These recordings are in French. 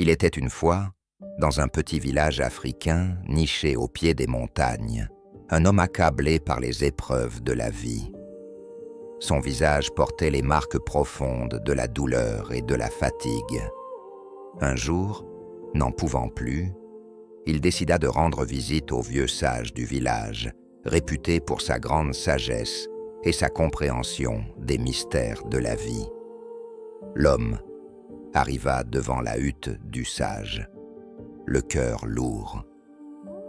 Il était une fois, dans un petit village africain niché au pied des montagnes, un homme accablé par les épreuves de la vie. Son visage portait les marques profondes de la douleur et de la fatigue. Un jour, n'en pouvant plus, il décida de rendre visite au vieux sage du village, réputé pour sa grande sagesse et sa compréhension des mystères de la vie. L'homme arriva devant la hutte du sage, le cœur lourd.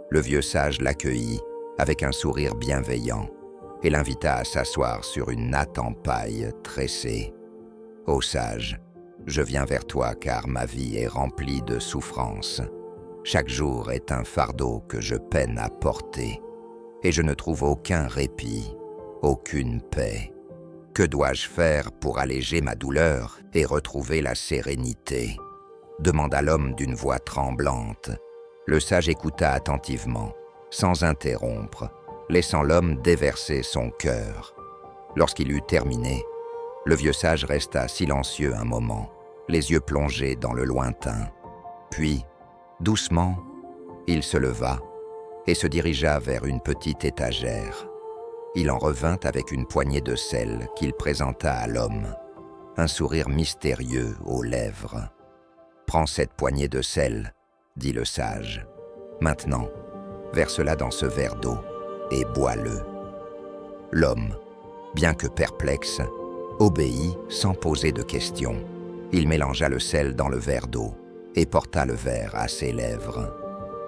Le vieux sage l'accueillit avec un sourire bienveillant et l'invita à s'asseoir sur une natte en paille tressée. « Ô sage, je viens vers toi car ma vie est remplie de souffrances. Chaque jour est un fardeau que je peine à porter, et je ne trouve aucun répit, aucune paix. Que dois-je faire pour alléger ma douleur et retrouver la sérénité ?» demanda l'homme d'une voix tremblante. Le sage écouta attentivement, sans interrompre, laissant l'homme déverser son cœur. Lorsqu'il eut terminé, le vieux sage resta silencieux un moment, les yeux plongés dans le lointain. Puis, doucement, il se leva et se dirigea vers une petite étagère. Il en revint avec une poignée de sel qu'il présenta à l'homme, un sourire mystérieux aux lèvres. « Prends cette poignée de sel, » dit le sage. « Maintenant, verse-la dans ce verre d'eau et bois-le. » L'homme, bien que perplexe, obéit sans poser de questions. Il mélangea le sel dans le verre d'eau et porta le verre à ses lèvres.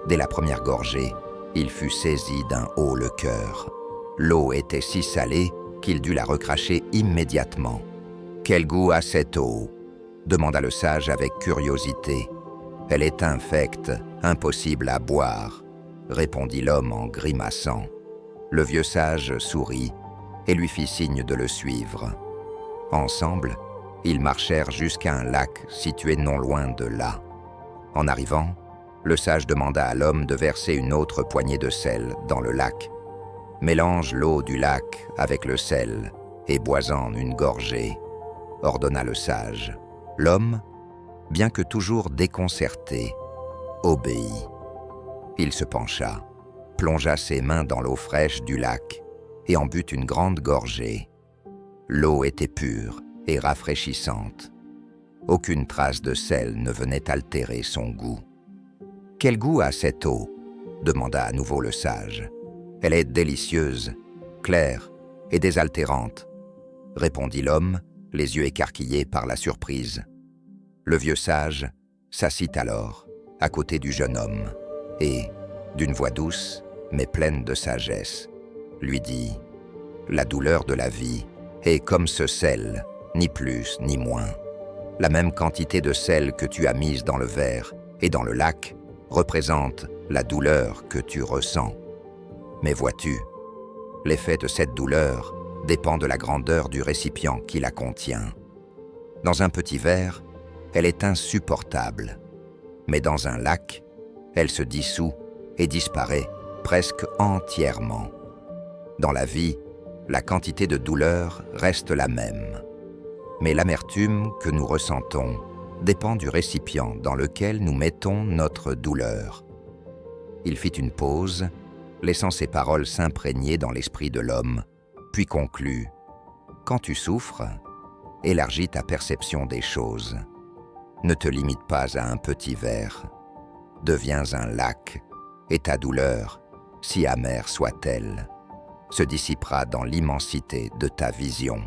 Dès la première gorgée, il fut saisi d'un haut-le-cœur. L'eau était si salée qu'il dut la recracher immédiatement. « Quel goût a cette eau ?» demanda le sage avec curiosité. « Elle est infecte, impossible à boire, » répondit l'homme en grimaçant. Le vieux sage sourit et lui fit signe de le suivre. Ensemble, ils marchèrent jusqu'à un lac situé non loin de là. En arrivant, le sage demanda à l'homme de verser une autre poignée de sel dans le lac. « Mélange l'eau du lac avec le sel et bois-en une gorgée, » ordonna le sage. L'homme, bien que toujours déconcerté, obéit. Il se pencha, plongea ses mains dans l'eau fraîche du lac et en but une grande gorgée. L'eau était pure et rafraîchissante. Aucune trace de sel ne venait altérer son goût. « Quel goût a cette eau ?» demanda à nouveau le sage. « Elle est délicieuse, claire et désaltérante, » répondit l'homme, les yeux écarquillés par la surprise. Le vieux sage s'assit alors à côté du jeune homme et, d'une voix douce mais pleine de sagesse, lui dit « La douleur de la vie est comme ce sel, ni plus ni moins. La même quantité de sel que tu as mise dans le verre et dans le lac représente la douleur que tu ressens. Mais vois-tu, l'effet de cette douleur dépend de la grandeur du récipient qui la contient. Dans un petit verre, elle est insupportable, mais dans un lac, elle se dissout et disparaît presque entièrement. Dans la vie, la quantité de douleur reste la même, mais l'amertume que nous ressentons dépend du récipient dans lequel nous mettons notre douleur. » Il fit une pause, laissant ses paroles s'imprégner dans l'esprit de l'homme, puis conclut « Quand tu souffres, élargis ta perception des choses. Ne te limite pas à un petit verre. Deviens un lac, et ta douleur, si amère soit-elle, se dissipera dans l'immensité de ta vision. »